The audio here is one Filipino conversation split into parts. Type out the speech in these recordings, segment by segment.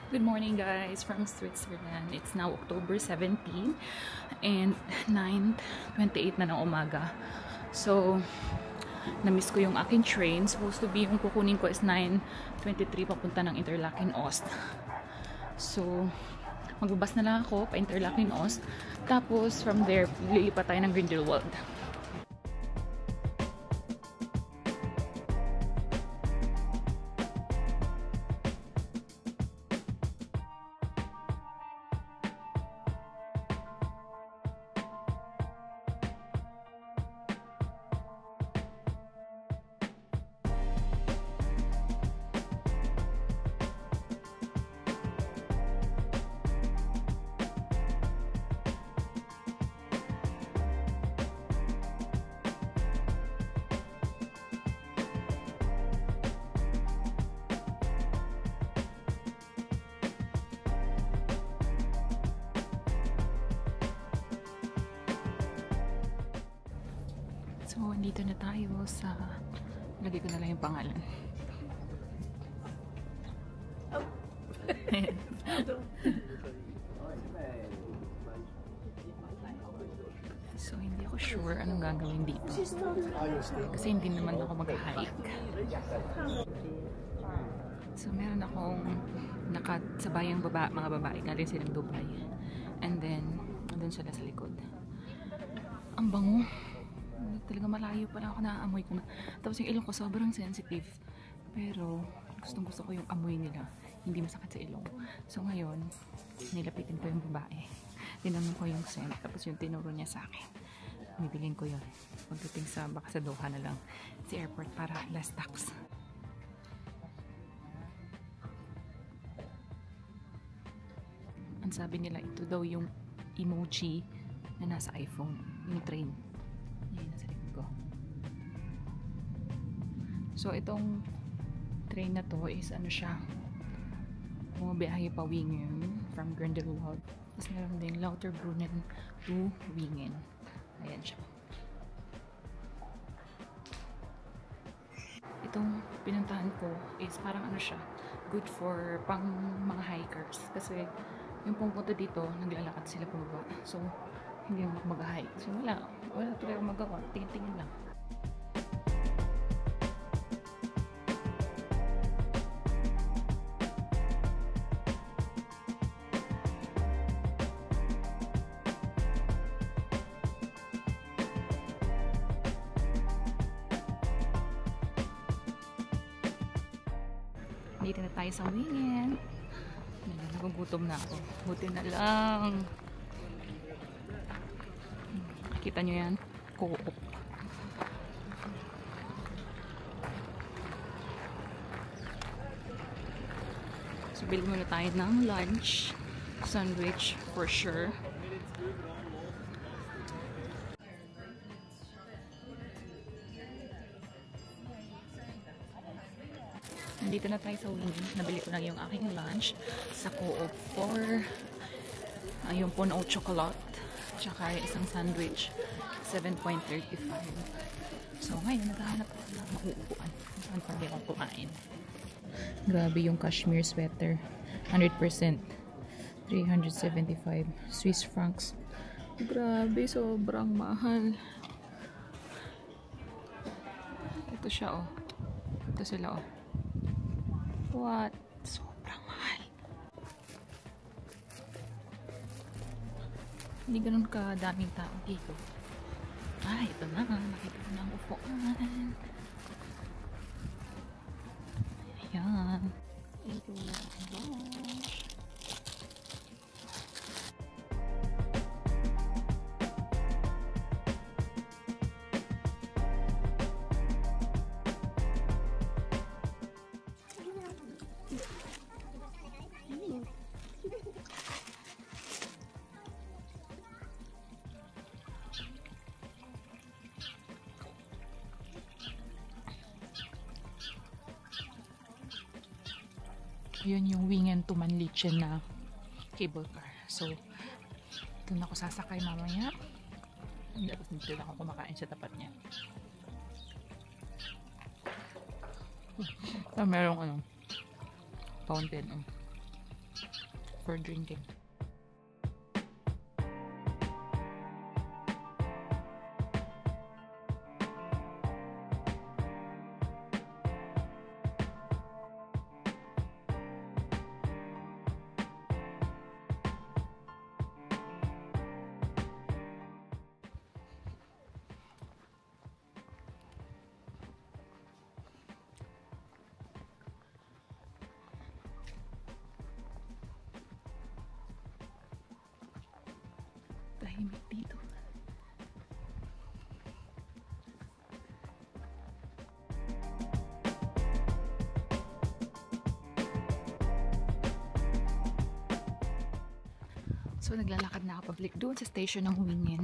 Good morning guys from Switzerland. It's now October 17 and 9:28 na ng umaga. So, na-miss ko yung aking train. Supposed to be yung kukunin ko is 9:23 papunta ng Interlaken Ost. So, magbabas na lang ako pa Interlaken Ost. Tapos, from there, lilipat tayo ng Grindelwald. So, andito na tayo sa... Lagay ko na lang yung pangalan. Oh. So, hindi ako sure anong gagawin dito. Kasi hindi naman ako mag-hike. So, meron akong nakasabayang mga babae. Galing silang Dubai. And then, nandun sila sa likod. Ang bango. Talaga malayo pa lang ako, naaamoy ko na. Tapos yung ilong ko sobrang sensitive. Pero gustong-gusto ko yung amoy nila. Hindi masakit sa ilong. So ngayon, nilapitin ko yung babae. Tinanong ko yung scent. Tapos yung tinuro niya sa akin. Bibilin ko yun. Pagdating sa, baka sa Doha na lang. Sa airport para less tax. Ang sabi nila, ito daw yung emoji na nasa iPhone. Yung train. Yan, nasa likod ko. So, itong train na to is ano siya, bumabiyahe pa Wingen from Grindelwald. Tapos meron din Lauterbrunnen to Wingen. Ayan siya. Itong pinuntahan ko is parang ano siya, good for pang mga hikers. Kasi yung pumunta dito, naglalakad sila pababa. So, hindi mo mag-hike. So, wala talaga magawa. Tingin-tingin lang. Dito na tayo sa Wingen. Nagugutom na ako. Buti na lang. Kita nyo yan? Co-op. So, bili muna tayo ng lunch. Sandwich for sure. Nandito na tayo sa Wingen. Nabili ko na yung aking lunch sa Co-op for yung puno chocolate. Tsaka isang sandwich, 7.35. So, ngayon, naghahanap ako ng mauupuan. Saan pa rin akong kumain. Grabe yung cashmere sweater. 100%. 375 Swiss francs. Grabe, sobrang mahal. Ito siya, oh. Ito sila, oh. What? Sobrang mahal. Hindi ganun kadaming tao dito. Ah, ito na. Nakita ko na ang upuan. Ayan. Ito na ang lunch. Yun yung Wingen to Mannlichen na cable car. So, doon ako sasakay mamaya. Dito lang ako kumakain sa tapat niya. Merong fountain. for drinking. Tahimik dito. So naglalakad na ako pabalik doon sa station ng Huingin.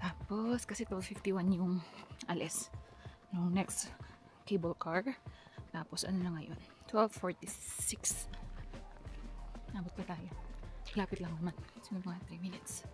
Tapos kasi 12:51 yung alis nung next cable car. Tapos ano na ngayon? 12:46. Abot pa tayo. Lapit lang naman. Siguro mga 3 minutes.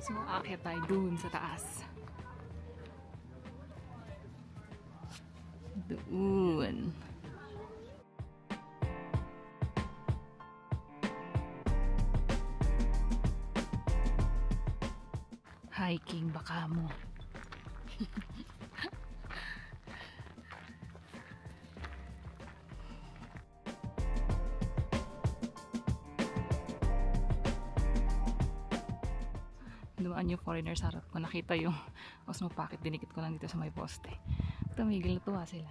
So, aakyat tayo dun sa taas. Doon. Hiking baka mo. Dumaan yung foreigner sa harap ko. Nakita yung Osmo Pocket. Dinikit ko lang dito sa may poste. Tumigil, natuwa sila.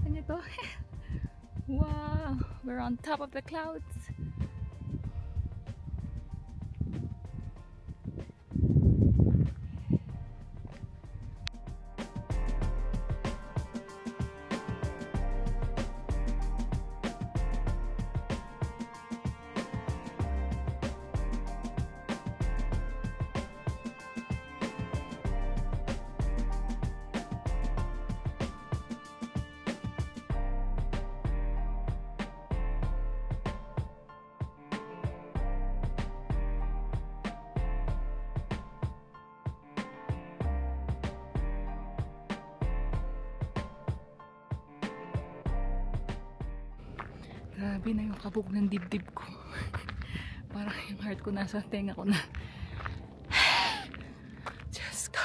Ano ito? Wow! We're on top of the clouds. Grabe na yung kabog ng dibdib ko. Parang yung heart ko nasa tenga ko na. Diyos ko.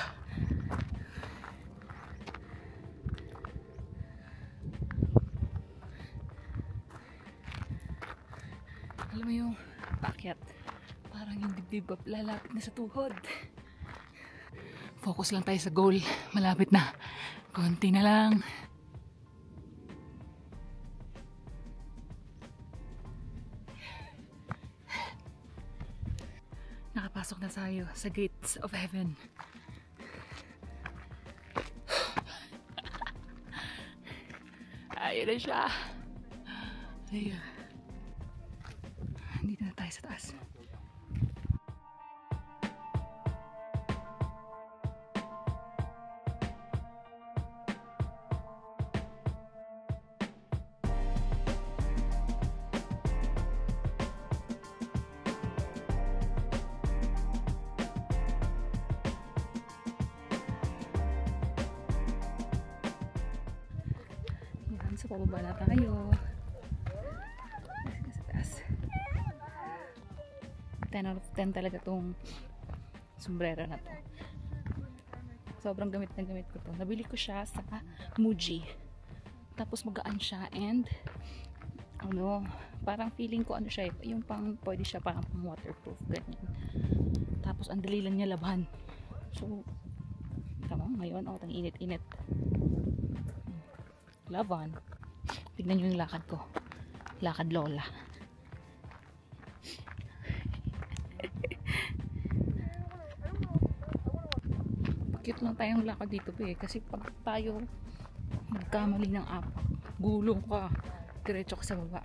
Alam mo yung paakyat. Parang yung dibdib lalapit na sa tuhod. Focus lang tayo sa goal. Malapit na. Konti na lang. Nakapasok na tayo sa gates of heaven. Ayun na siya. Ayun. Dito na tayo sa taas. So, pababa na tayo. Sa taas. 10 out of 10 talaga tong sombrero na to. Sobrang gamit na gamit ko to. Nabili ko siya sa Muji. Tapos magaan siya and ano, parang feeling ko ano siya, yung pang pwede siya parang pang waterproof ganyan. Tapos ang dali lang niya labhan. So Tama, ngayon, ang init-init. Laban. Tignan nyo yung lakad ko. Lakad lola. Cute lang tayong lakad dito kasi pag tayo nagkamali ng gulong ka, diretso ka sa baba.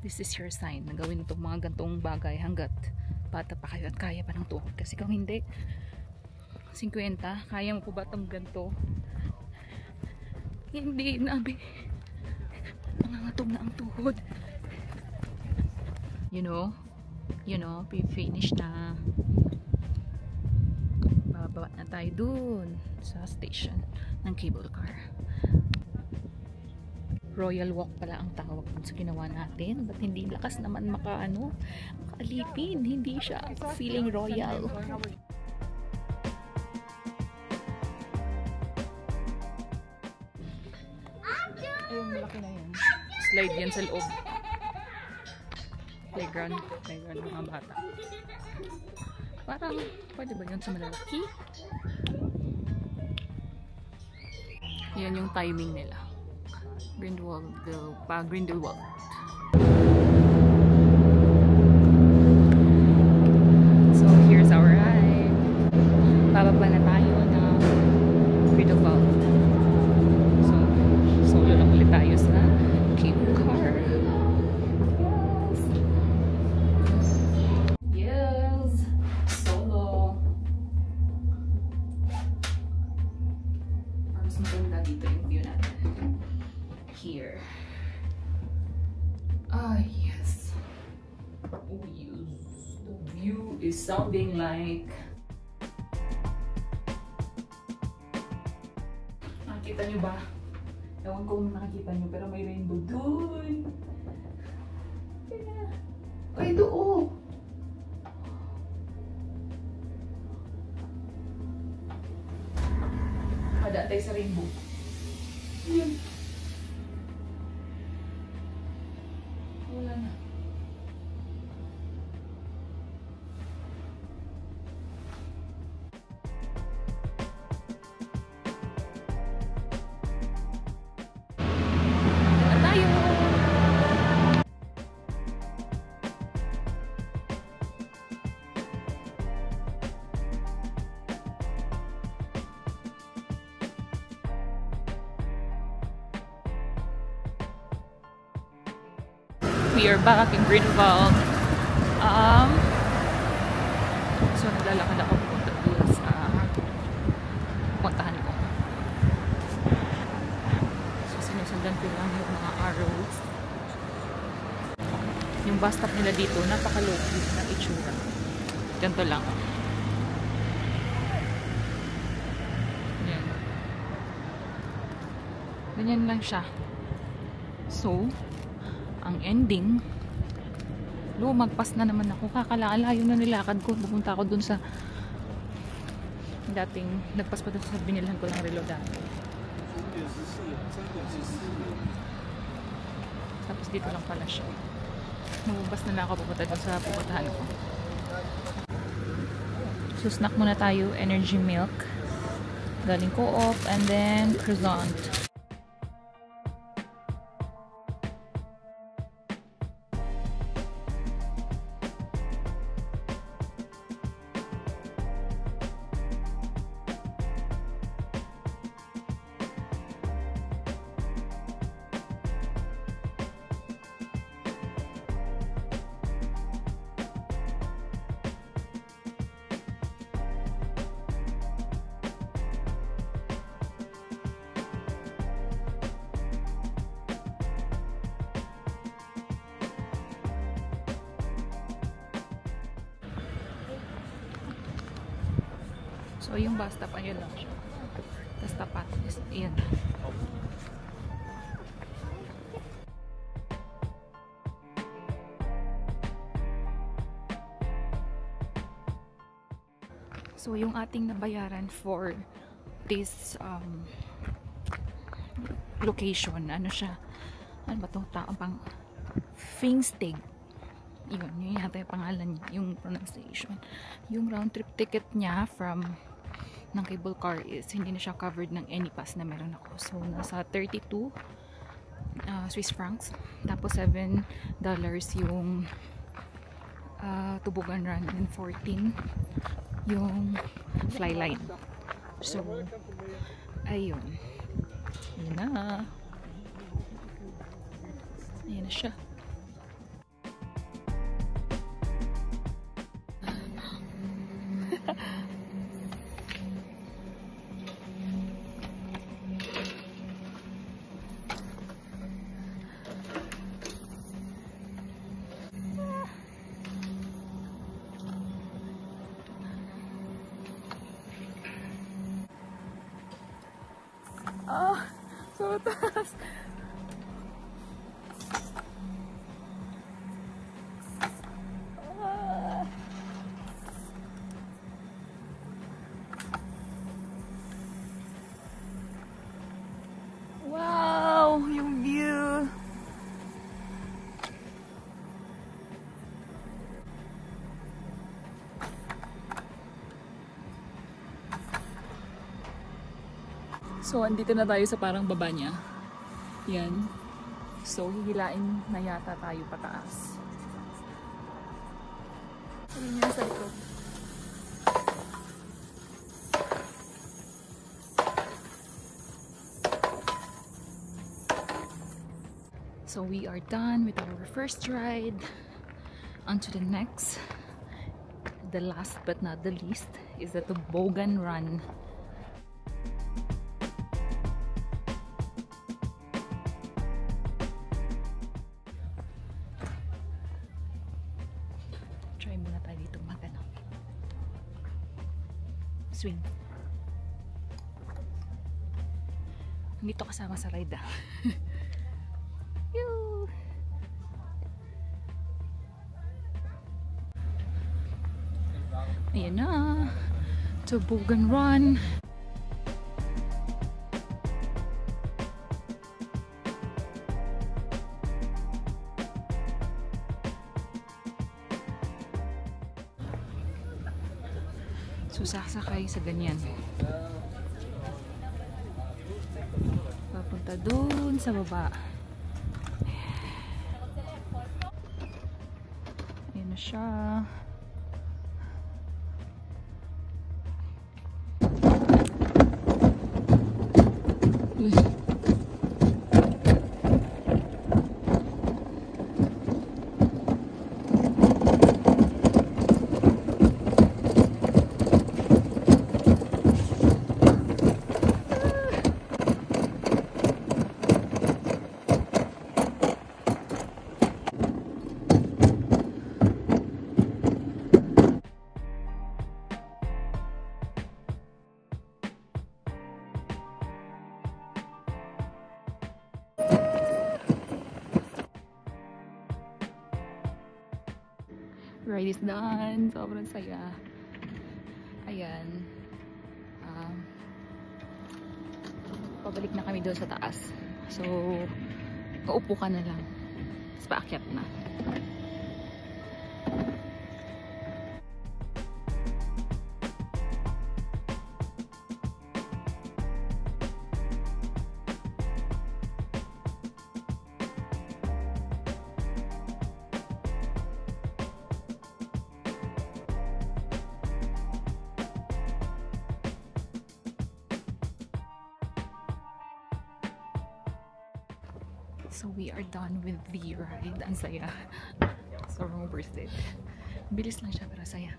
This is your sign na gawin itong mga gantong bagay hanggat bata pa kayo at kaya pa ng tuhod. Kasi kung hindi, 50, kaya mo po ba itong ganto? Hindi, nabi. Nangangatog na ang tuhod. You know, finish na. Bababa na tayo dun sa station ng cable car. Royal walk pala ang tawag sa ginawa natin. Ba't hindi lakas naman makaalipin? Hindi siya feeling royal. Ayun, malaki na yan. Slide yan sa loob. Playground ng mga bata. Parang, pwede ba yun sa malalaki? Yan yung timing nila. Grindelwald. So, here's our ride. Bababa na tayo ng Grindelwald. So, solo lang ulit tayo sa cable car. Yes! Solo! Mas maganda dito yung view natin. Here. Yes. Oh, yes. The view is sounding like... Nakikita nyo ba? Ewan ko kung nakikita nyo, pero may rainbow dun. Ay, doon! Hada tayo sa rainbow. Yan. Wala na. Tayo! We are back in Grindelwald. So naglalakad ako pupunta doon sa puntahan ko. So sinusundan ko lang yung mga arrows. Yung bus stop nila dito, napaka-low-key na itsura. Ganito lang. Yan. Ganyan lang siya. So, ang ending, magpas na naman ako. Kakalayo na nilakad ko. Pupunta ako dun sa dating, nagpas pa dun sa binilhan ko ng relo dati. Tapos dito lang pala siya. Lumabas na lang ako pupunta dun sa pupuntahan ko. So, snack muna tayo. Energy milk. Galing Co-op. And then, croissant. So, yung bus stop, ayun lang siya. Tapos tapat, ayan. So, yung ating nabayaran for this location, ano siya? Ano ba itong pang Fingstig. Yun yata yung pangalan niya, yung pronunciation. Yung round trip ticket niya from ng cable car is hindi na siya covered ng any pass na meron ako. So, nasa 32 Swiss francs. Tapos, $7 yung Tubugan Run and 14 yung Flyline. So, ayun. Ayun na. Ayan na siya. So taas. Wow, yung view. So, andito na tayo sa parang baba niya. Yan. So, hihilain na yata tayo pataas. Ayun yan sa likod. So, we are done with our first ride. On to the next. The last but not the least is the Toboggan Run. Try muna tayo dito magano. Swing. Hindi to kasama sa ride ah. Ayan na. Toboggan Run. So, sasakay sa ganyan. Papunta dun sa baba. Ayan na siya. Ride is done. Sobrang saya. Ayan. Pabalik na kami doon sa taas. So, paupo ka na lang. Tapos paakyat na. So we are done with the ride. Ang saya. Sobrang worth it. Bilis lang siya pero saya.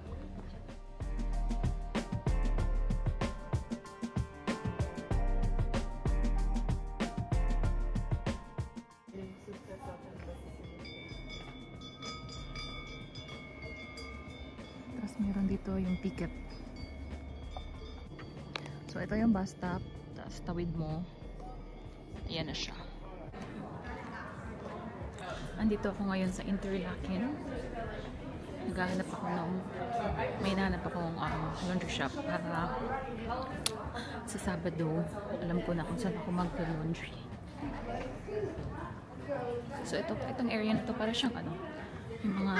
Tapos meron dito yung ticket. So ito yung bus stop. Tapos tawid mo. Ayan na siya. Andito ako ngayon sa Interlaken. maghahanap ako ng may nahanap akong laundry shop para sa Sabado alam ko na kung saan ako mag-laundry. So itong area na to para siyang yung mga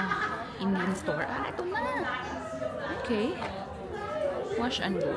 Indian store. Ito na! Okay. Wash and go.